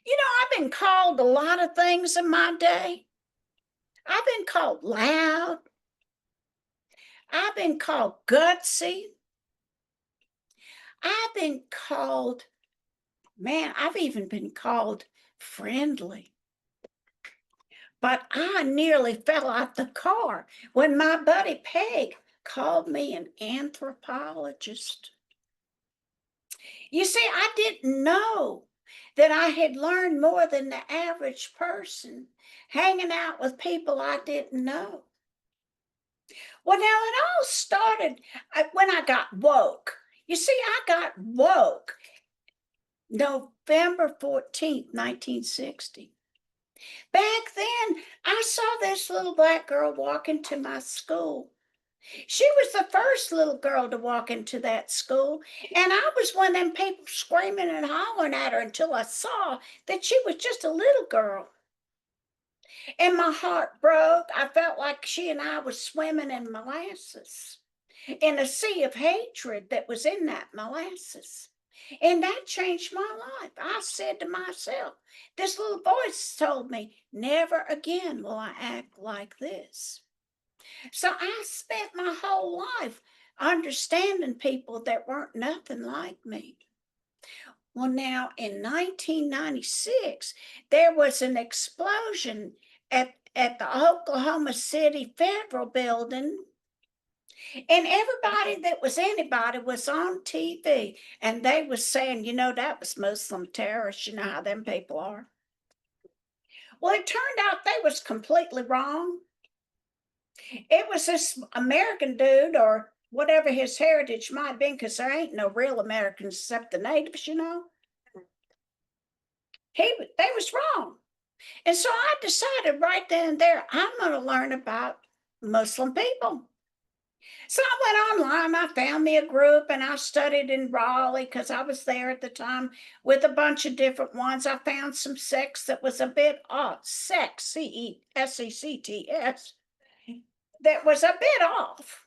I've been called a lot of things in my day. I've been called loud. I've been called gutsy. I've been called, man, I've even been called friendly. But I nearly fell out the car when my buddy Peg called me an anthropologist. You see, I didn't know that I had learned more than the average person hanging out with people I didn't know. Well, now it all started when I got woke. You see, I got woke November 14th, 1960. Back then, I saw this little black girl walk into my school. She was the first little girl to walk into that school, and I was one of them people screaming and hollering at her until I saw that she was just a little girl. And my heart broke. I felt like she and I was swimming in molasses, in a sea of hatred that was in that molasses. And that changed my life. I said to myself, this little voice told me, never again will I act like this. So I spent my whole life understanding people that weren't nothing like me. Well, now in 1996, there was an explosion at the Oklahoma City Federal Building, and everybody that was anybody was on TV, and they was saying, that was Muslim terrorists. You know how them people are. Well, it turned out they was completely wrong. It was this American dude, or whatever his heritage might have been, because there ain't no real Americans except the natives. They was wrong. And so I decided right then and there, I'm going to learn about Muslim people. So I went online, I found me a group, and I studied in Raleigh because I was there at the time with a bunch of different ones. I found some sects that was a bit off, sex, Sects, that was a bit off.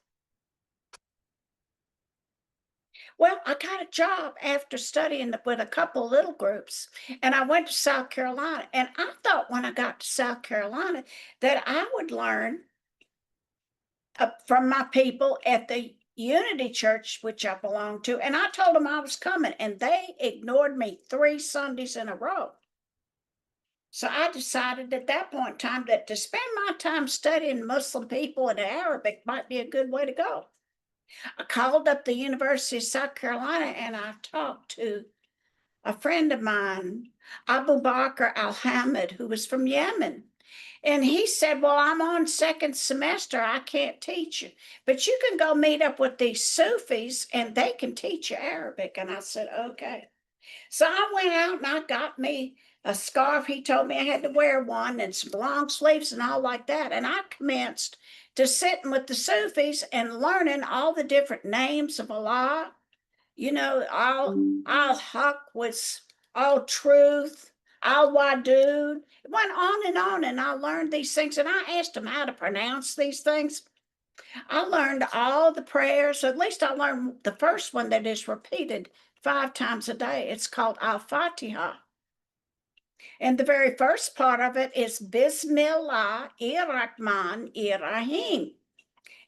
Well, I got a job after studying with a couple little groups, and I went to South Carolina. And I thought when I got to South Carolina that I would learn from my people at the Unity Church, which I belong to. And I told them I was coming, and they ignored me 3 Sundays in a row. So I decided at that point in time that to spend my time studying Muslim people and Arabic might be a good way to go. I called up the University of South Carolina and I talked to a friend of mine, Abu Bakr Al Hamid, who was from Yemen. And he said, well, I'm on 2nd semester. I can't teach you, but you can go meet up with these Sufis and they can teach you Arabic. And I said, okay. So I went out and I got me a scarf. He told me I had to wear one and some long sleeves and all like that. And I commenced to sitting with the Sufis and learning all the different names of Allah. Al Haq was all truth, Al Wadud. It went on, and I learned these things. And I asked him how to pronounce these things. I learned all the prayers. At least I learned the first one that is repeated 5 times a day. It's called Al Fatiha. And the very first part of it is Bismillah ir-Rahman ir-Rahim.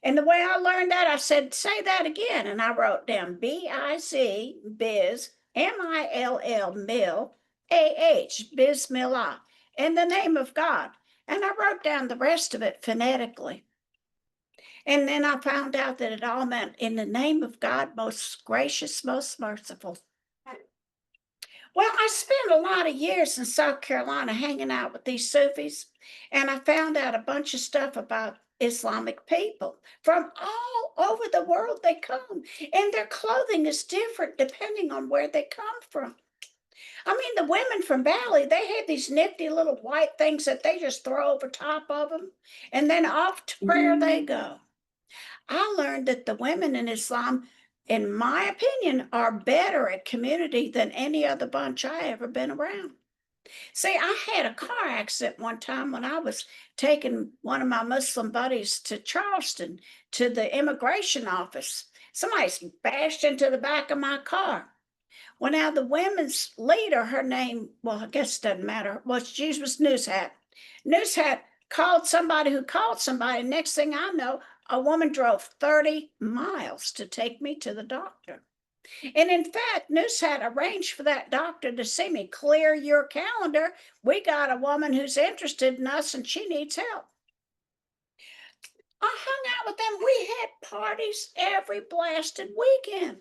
And the way I learned that, I said, say that again. And I wrote down B-I-Z, biz, M-I-L-L, mil, A-H, Bismillah, in the name of God. And I wrote down the rest of it phonetically. And then I found out that it all meant in the name of God, most gracious, most merciful. Well, I spent a lot of years in South Carolina hanging out with these Sufis, and I found out a bunch of stuff about Islamic people. From all over the world they come, and their clothing is different depending on where they come from. I mean, the women from Bali, they had these nifty little white things that they just throw over top of them, and then off to prayer they go. I learned that the women in Islam, in my opinion, are better at community than any other bunch I ever been around. See, I had a car accident one time when I was taking one of my Muslim buddies to Charleston to the immigration office. Somebody bashed into the back of my car. Well, now the women's leader, her name, well, I guess it doesn't matter. Well, she was Newshat. Newshat called somebody who called somebody. Next thing I know, a woman drove 30 miles to take me to the doctor. And in fact, Newshat arranged for that doctor to see me. Clear your calendar. We got a woman who's interested in us and she needs help. I hung out with them. We had parties every blasted weekend.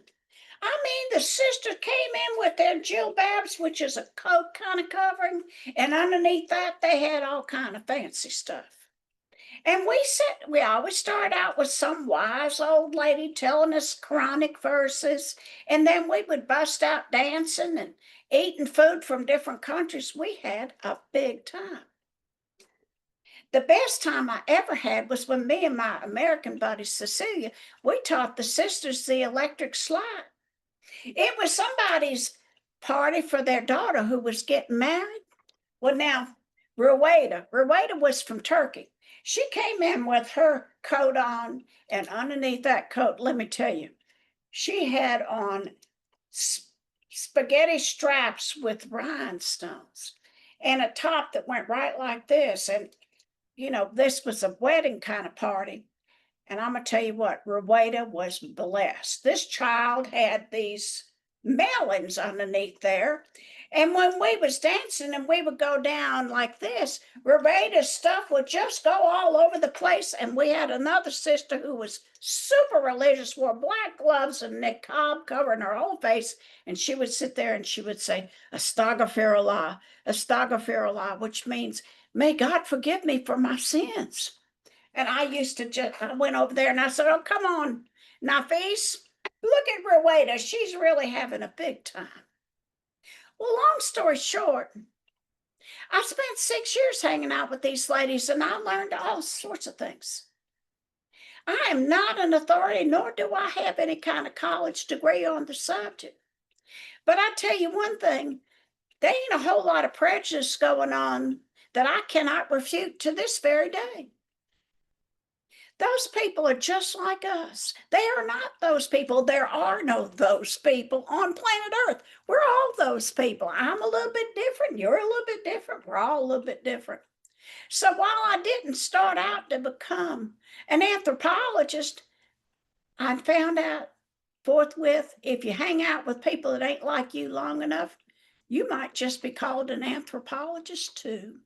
I mean, the sisters came in with their jilbabs, which is a coat kind of covering, and underneath that they had all kind of fancy stuff. And we always start out with some wise old lady telling us Quranic verses, and then we would bust out dancing and eating food from different countries. We had a big time. The best time I ever had was when me and my American buddy Cecilia, we taught the sisters the electric slide. It was somebody's party for their daughter who was getting married. Well, now, Rueda was from Turkey. She came in with her coat on, and underneath that coat, let me tell you, she had on spaghetti straps with rhinestones and a top that went right like this. And, this was a wedding kind of party. And I'm going to tell you what, Rowena was blessed. This child had these melons underneath there. And when we was dancing and we would go down like this, Rowena's stuff would just go all over the place. And we had another sister who was super religious, wore black gloves and niqab covering her whole face. And she would sit there and she would say, Astaghfirullah, Astaghfirullah, which means, may God forgive me for my sins. And I went over there and I said, oh, come on, Nafis, look at Rowena. She's really having a big time. Well, long story short, I spent 6 years hanging out with these ladies and I learned all sorts of things. I am not an authority, nor do I have any kind of college degree on the subject. But I tell you one thing, there ain't a whole lot of prejudice going on that I cannot refute to this very day. Those people are just like us. They are not those people. There are no those people on planet Earth. We're all those people. I'm a little bit different. You're a little bit different. We're all a little bit different. So while I didn't start out to become an anthropologist, I found out forthwith if you hang out with people that ain't like you long enough, you might just be called an anthropologist too.